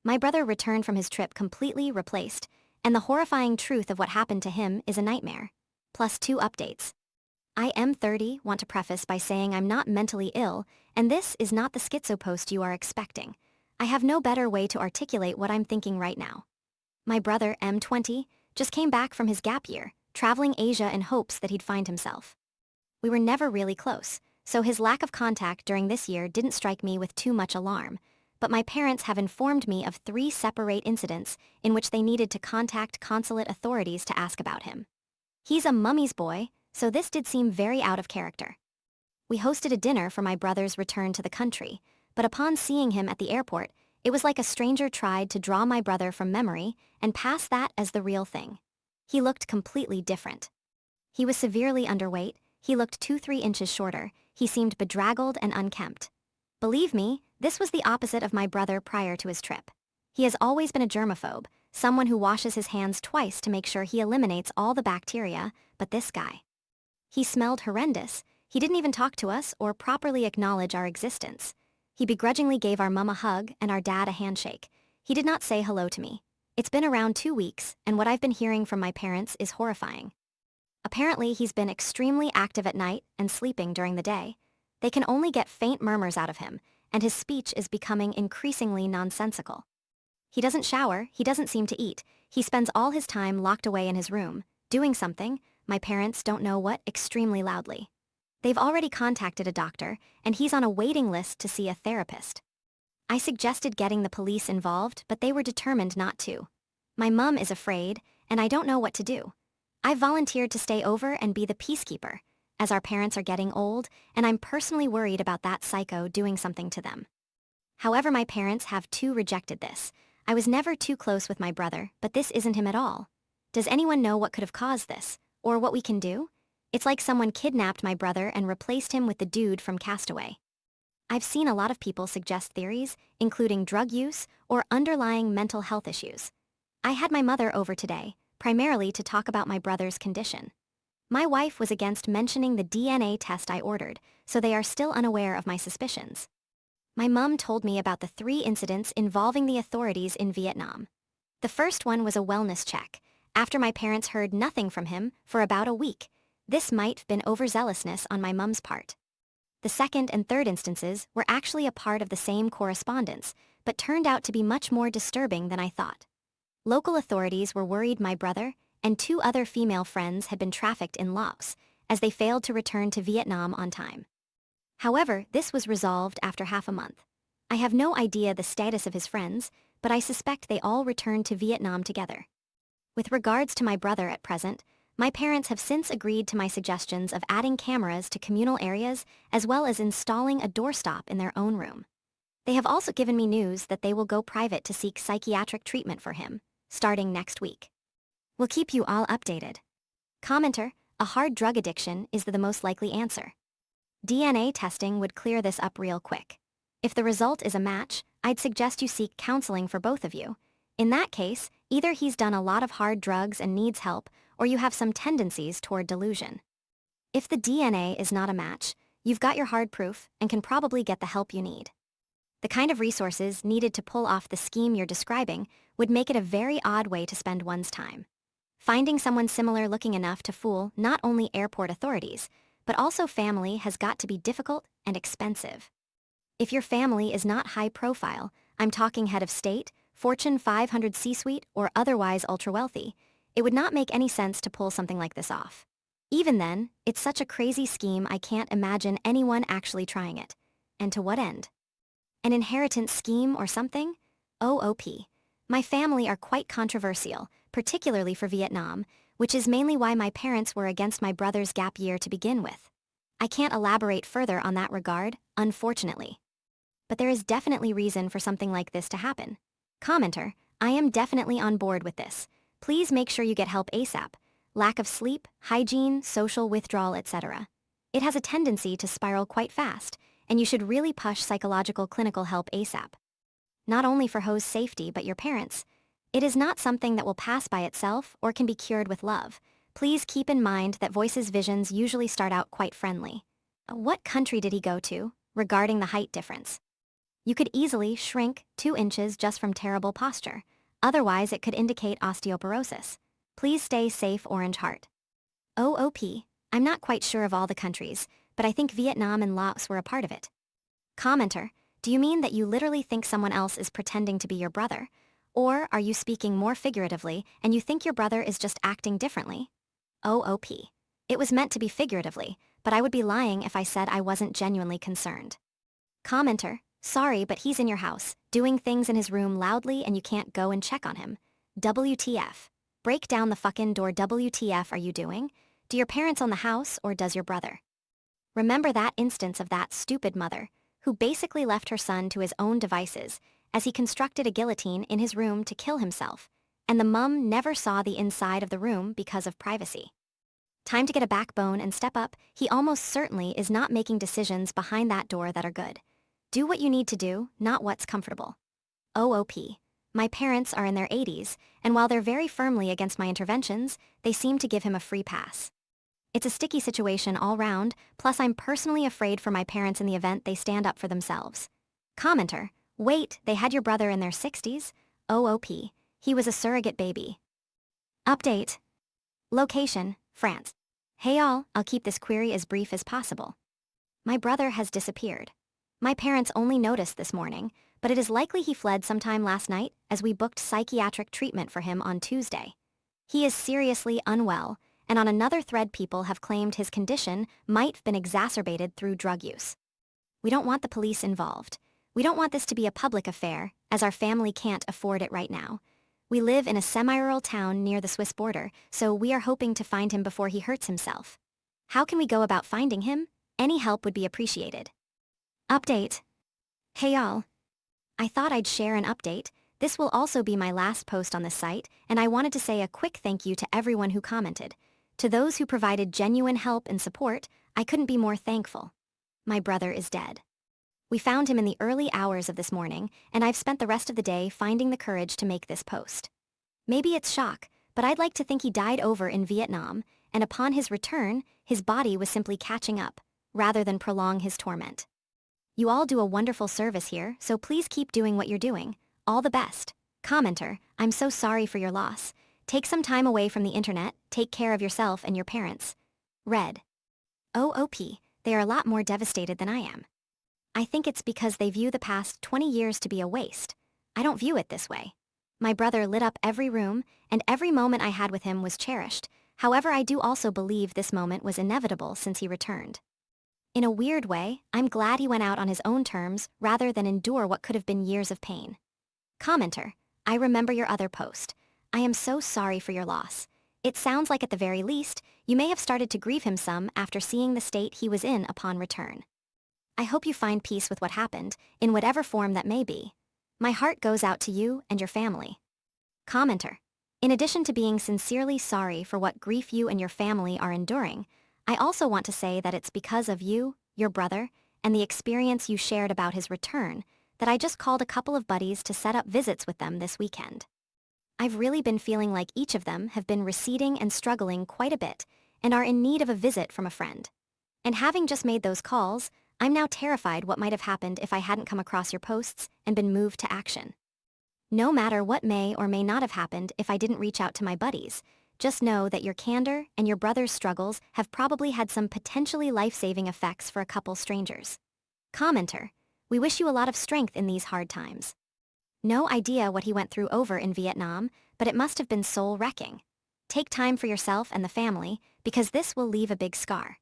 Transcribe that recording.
My brother returned from his trip completely replaced, and the horrifying truth of what happened to him is a nightmare. Plus 2 updates. I am 30, want to preface by saying I'm not mentally ill, and this is not the schizo post you are expecting. I have no better way to articulate what I'm thinking right now. My brother, M20, just came back from his gap year, traveling Asia in hopes that he'd find himself. We were never really close, so his lack of contact during this year didn't strike me with too much alarm. But my parents have informed me of 3 separate incidents in which they needed to contact consulate authorities to ask about him. He's a mummy's boy, so this did seem very out of character. We hosted a dinner for my brother's return to the country, but upon seeing him at the airport, it was like a stranger tried to draw my brother from memory and pass that as the real thing. He looked completely different. He was severely underweight, he looked 2-3 inches shorter, he seemed bedraggled and unkempt. Believe me, this was the opposite of my brother prior to his trip. He has always been a germaphobe, someone who washes his hands twice to make sure he eliminates all the bacteria, but this guy. He smelled horrendous, he didn't even talk to us or properly acknowledge our existence. He begrudgingly gave our mum a hug and our dad a handshake. He did not say hello to me. It's been around 2 weeks, and what I've been hearing from my parents is horrifying. Apparently, he's been extremely active at night and sleeping during the day. They can only get faint murmurs out of him, and his speech is becoming increasingly nonsensical. He doesn't shower, he doesn't seem to eat, he spends all his time locked away in his room, doing something, my parents don't know what, extremely loudly. They've already contacted a doctor, and he's on a waiting list to see a therapist. I suggested getting the police involved, but they were determined not to. My mum is afraid, and I don't know what to do. I've volunteered to stay over and be the peacekeeper, as our parents are getting old, and I'm personally worried about that psycho doing something to them. However, my parents have too rejected this. I was never too close with my brother, but this isn't him at all. Does anyone know what could have caused this, or what we can do? It's like someone kidnapped my brother and replaced him with the dude from Castaway. I've seen a lot of people suggest theories, including drug use or underlying mental health issues. I had my mother over today, primarily to talk about my brother's condition. My wife was against mentioning the DNA test I ordered, so they are still unaware of my suspicions. My mum told me about the 3 incidents involving the authorities in Vietnam. The first one was a wellness check, after my parents heard nothing from him for about a week. This might have been overzealousness on my mum's part. The second and third instances were actually a part of the same correspondence, but turned out to be much more disturbing than I thought. Local authorities were worried my brother and 2 other female friends had been trafficked in Laos, as they failed to return to Vietnam on time. However, this was resolved after half a month. I have no idea the status of his friends, but I suspect they all returned to Vietnam together. With regards to my brother at present, my parents have since agreed to my suggestions of adding cameras to communal areas as well as installing a doorstop in their own room. They have also given me news that they will go private to seek psychiatric treatment for him, starting next week. We'll keep you all updated. Commenter, a hard drug addiction is the most likely answer. DNA testing would clear this up real quick. If the result is a match, I'd suggest you seek counseling for both of you. In that case, either he's done a lot of hard drugs and needs help, or you have some tendencies toward delusion. If the DNA is not a match, you've got your hard proof and can probably get the help you need. The kind of resources needed to pull off the scheme you're describing would make it a very odd way to spend one's time. Finding someone similar looking enough to fool not only airport authorities, but also family has got to be difficult and expensive. If your family is not high profile, I'm talking head of state, Fortune 500 C-suite, or otherwise ultra-wealthy, it would not make any sense to pull something like this off. Even then, it's such a crazy scheme I can't imagine anyone actually trying it. And to what end? An inheritance scheme or something? OOP. My family are quite controversial, particularly for Vietnam, which is mainly why my parents were against my brother's gap year to begin with. I can't elaborate further on that regard, unfortunately. But there is definitely reason for something like this to happen. Commenter, I am definitely on board with this. Please make sure you get help ASAP. Lack of sleep, hygiene, social withdrawal, etc. It has a tendency to spiral quite fast, and you should really push psychological clinical help ASAP. Not only for Ho's safety but your parents'. It is not something that will pass by itself or can be cured with love. Please keep in mind that Voice's visions usually start out quite friendly. What country did he go to, regarding the height difference? You could easily shrink 2 inches just from terrible posture. Otherwise, it could indicate osteoporosis. Please stay safe, Orange Heart. OOP. I'm not quite sure of all the countries, but I think Vietnam and Laos were a part of it. Commenter. Do you mean that you literally think someone else is pretending to be your brother? Or are you speaking more figuratively and you think your brother is just acting differently? OOP. It was meant to be figuratively, but I would be lying if I said I wasn't genuinely concerned. Commenter. Sorry, but he's in your house, doing things in his room loudly and you can't go and check on him. WTF. Break down the fucking door. WTF are you doing? Do your parents own the house or does your brother? Remember that instance of that stupid mother, who basically left her son to his own devices as he constructed a guillotine in his room to kill himself, and the mum never saw the inside of the room because of privacy. Time to get a backbone and step up. He almost certainly is not making decisions behind that door that are good. Do what you need to do, not what's comfortable. OOP. My parents are in their 80s, and while they're very firmly against my interventions, they seem to give him a free pass. It's a sticky situation all round, plus I'm personally afraid for my parents in the event they stand up for themselves. Commenter. Wait, they had your brother in their 60s? OOP. He was a surrogate baby. Update. Location, France. Hey all, I'll keep this query as brief as possible. My brother has disappeared. My parents only noticed this morning, but it is likely he fled sometime last night as we booked psychiatric treatment for him on Tuesday. He is seriously unwell, and on another thread people have claimed his condition might have been exacerbated through drug use. We don't want the police involved. We don't want this to be a public affair, as our family can't afford it right now. We live in a semi-rural town near the Swiss border, so we are hoping to find him before he hurts himself. How can we go about finding him? Any help would be appreciated. Update. Hey y'all. I thought I'd share an update. This will also be my last post on this site, and I wanted to say a quick thank you to everyone who commented. To those who provided genuine help and support, I couldn't be more thankful. My brother is dead. We found him in the early hours of this morning, and I've spent the rest of the day finding the courage to make this post. Maybe it's shock, but I'd like to think he died over in Vietnam, and upon his return, his body was simply catching up, rather than prolong his torment. You all do a wonderful service here, so please keep doing what you're doing. All the best. Commenter. I'm so sorry for your loss. Take some time away from the internet, take care of yourself and your parents. Red. OOP. They are a lot more devastated than I am. I think it's because they view the past 20 years to be a waste. I don't view it this way. My brother lit up every room, and every moment I had with him was cherished. However, I do also believe this moment was inevitable since he returned. In a weird way, I'm glad he went out on his own terms rather than endure what could have been years of pain. Commenter. I remember your other post. I am so sorry for your loss. It sounds like at the very least, you may have started to grieve him some after seeing the state he was in upon return. I hope you find peace with what happened, in whatever form that may be. My heart goes out to you and your family. Commenter. In addition to being sincerely sorry for what grief you and your family are enduring, I also want to say that it's because of you, your brother, and the experience you shared about his return that I just called a couple of buddies to set up visits with them this weekend. I've really been feeling like each of them have been receding and struggling quite a bit and are in need of a visit from a friend. And having just made those calls, I'm now terrified what might have happened if I hadn't come across your posts and been moved to action. No matter what may or may not have happened if I didn't reach out to my buddies, just know that your candor and your brother's struggles have probably had some potentially life-saving effects for a couple strangers. Commenter. We wish you a lot of strength in these hard times. No idea what he went through over in Vietnam, but it must have been soul-wrecking. Take time for yourself and the family, because this will leave a big scar.